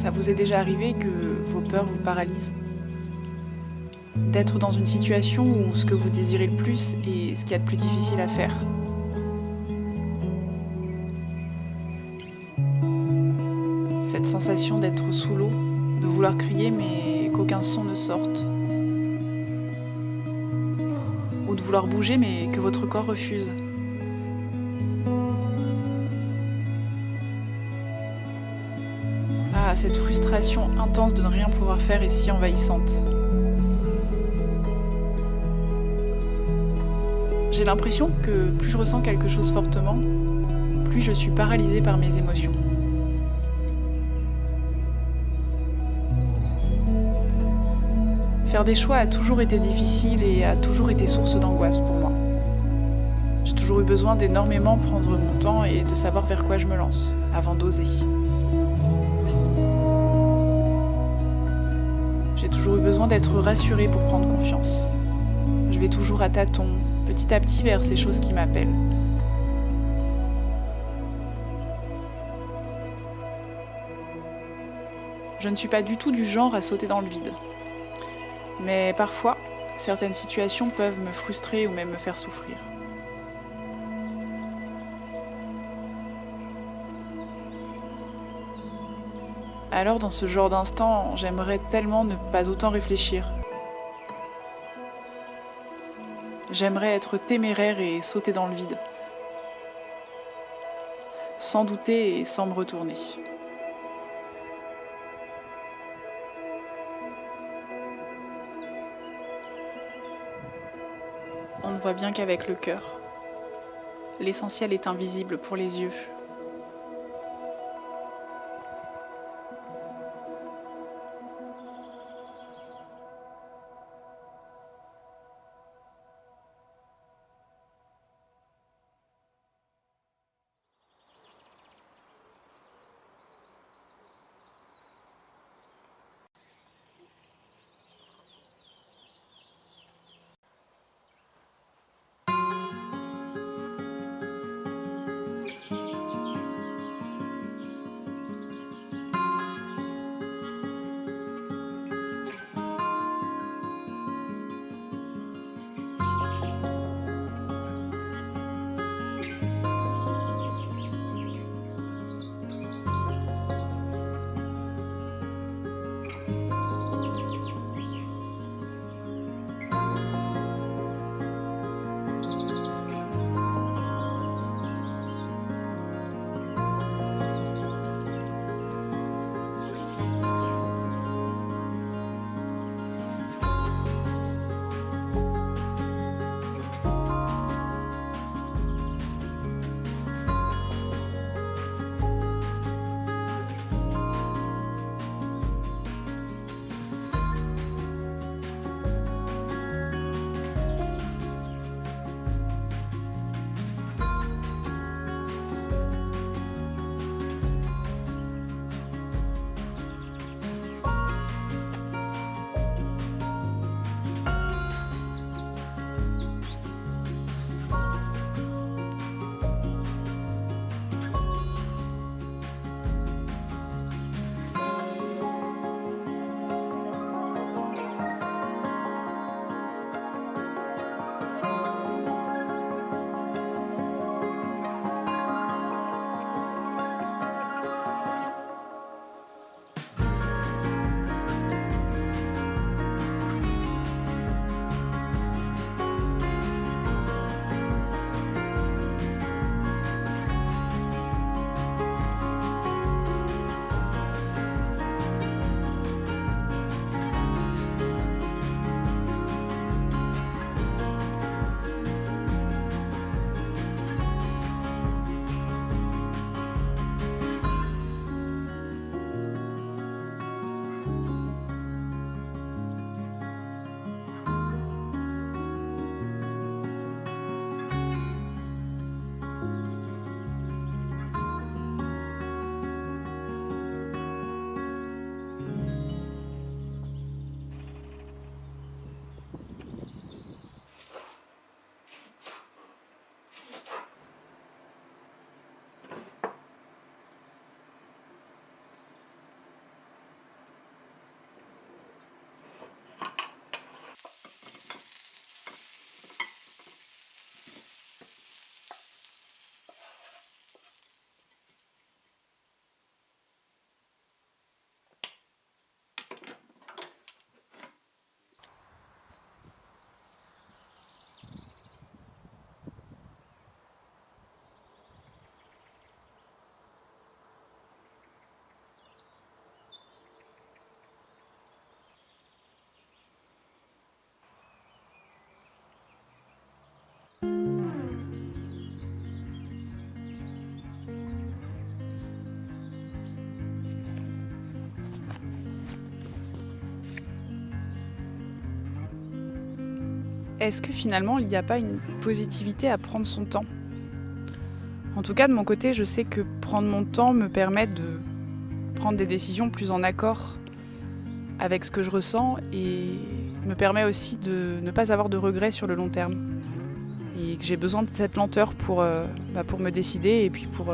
Ça vous est déjà arrivé que vos peurs vous paralysent? D'être dans une situation où ce que vous désirez le plus est ce qu'il y a de plus difficile à faire? Cette sensation d'être sous l'eau, de vouloir crier mais qu'aucun son ne sorte, ou de vouloir bouger mais que votre corps refuse. Ah, cette frustration intense de ne rien pouvoir faire est si envahissante. J'ai l'impression que plus je ressens quelque chose fortement, plus je suis paralysée par mes émotions. Faire des choix a toujours été difficile et a toujours été source d'angoisse pour moi. J'ai toujours eu besoin d'énormément prendre mon temps et de savoir vers quoi je me lance, avant d'oser. J'ai toujours eu besoin d'être rassurée pour prendre confiance. Je vais toujours à tâtons, petit à petit vers ces choses qui m'appellent. Je ne suis pas du tout du genre à sauter dans le vide. Mais parfois, certaines situations peuvent me frustrer ou même me faire souffrir. Alors dans ce genre d'instant, j'aimerais tellement ne pas autant réfléchir. J'aimerais être téméraire et sauter dans le vide, sans douter et sans me retourner. On ne voit bien qu'avec le cœur. L'essentiel est invisible pour les yeux. Est-ce que finalement il n'y a pas une positivité à prendre son temps ? En tout cas, de mon côté, je sais que prendre mon temps me permet de prendre des décisions plus en accord avec ce que je ressens et me permet aussi de ne pas avoir de regrets sur le long terme. Et que j'ai besoin de cette lenteur pour me décider et puis pour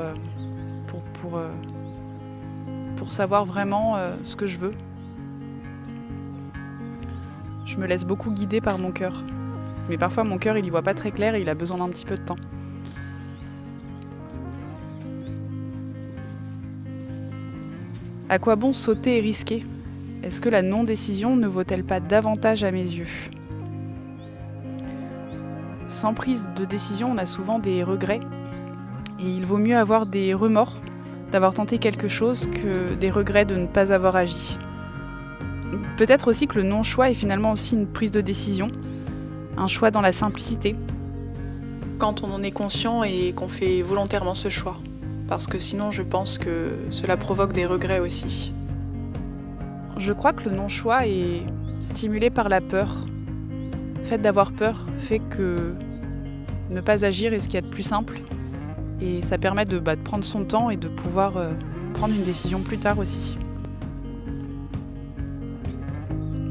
savoir vraiment ce que je veux. Je me laisse beaucoup guider par mon cœur. Mais parfois mon cœur il y voit pas très clair et il a besoin d'un petit peu de temps. À quoi bon sauter et risquer ? Est-ce que la non-décision ne vaut-elle pas davantage à mes yeux ? Sans prise de décision, on a souvent des regrets. Et il vaut mieux avoir des remords d'avoir tenté quelque chose que des regrets de ne pas avoir agi. Peut-être aussi que le non-choix est finalement aussi une prise de décision, un choix dans la simplicité. Quand on en est conscient et qu'on fait volontairement ce choix. Parce que sinon, je pense que cela provoque des regrets aussi. Je crois que le non-choix est stimulé par la peur. Le fait d'avoir peur fait que ne pas agir est ce qu'il y a de plus simple. Et ça permet de prendre son temps et de pouvoir prendre une décision plus tard aussi.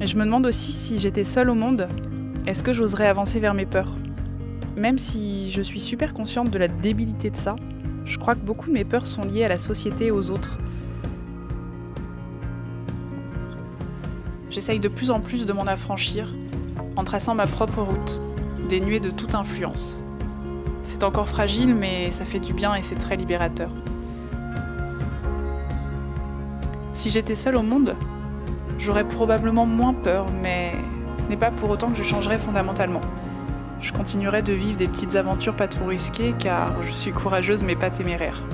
Et je me demande aussi si j'étais seule au monde, est-ce que j'oserais avancer vers mes peurs ? Même si je suis super consciente de la débilité de ça, je crois que beaucoup de mes peurs sont liées à la société et aux autres. J'essaye de plus en plus de m'en affranchir en traçant ma propre route, dénuée de toute influence. C'est encore fragile, mais ça fait du bien et c'est très libérateur. Si j'étais seule au monde, j'aurais probablement moins peur, mais ce n'est pas pour autant que je changerais fondamentalement. Je continuerai de vivre des petites aventures pas trop risquées car je suis courageuse mais pas téméraire.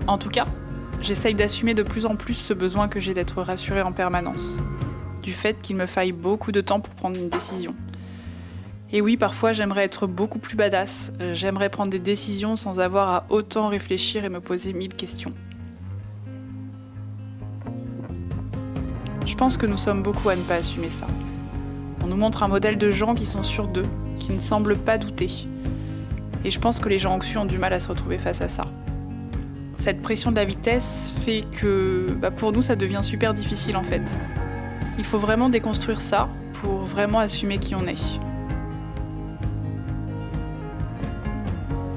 En tout cas, j'essaye d'assumer de plus en plus ce besoin que j'ai d'être rassurée en permanence, du fait qu'il me faille beaucoup de temps pour prendre une décision. Et oui, parfois j'aimerais être beaucoup plus badass, j'aimerais prendre des décisions sans avoir à autant réfléchir et me poser 1000 questions. Je pense que nous sommes beaucoup à ne pas assumer ça. On nous montre un modèle de gens qui sont sûrs d'eux, qui ne semblent pas douter. Et je pense que les gens anxieux ont du mal à se retrouver face à ça. Cette pression de la vitesse fait que pour nous ça devient super difficile en fait. Il faut vraiment déconstruire ça pour vraiment assumer qui on est.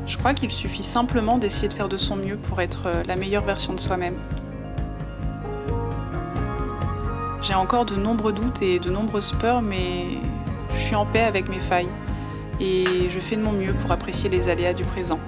Je crois qu'il suffit simplement d'essayer de faire de son mieux pour être la meilleure version de soi-même. J'ai encore de nombreux doutes et de nombreuses peurs, mais je suis en paix avec mes failles et je fais de mon mieux pour apprécier les aléas du présent.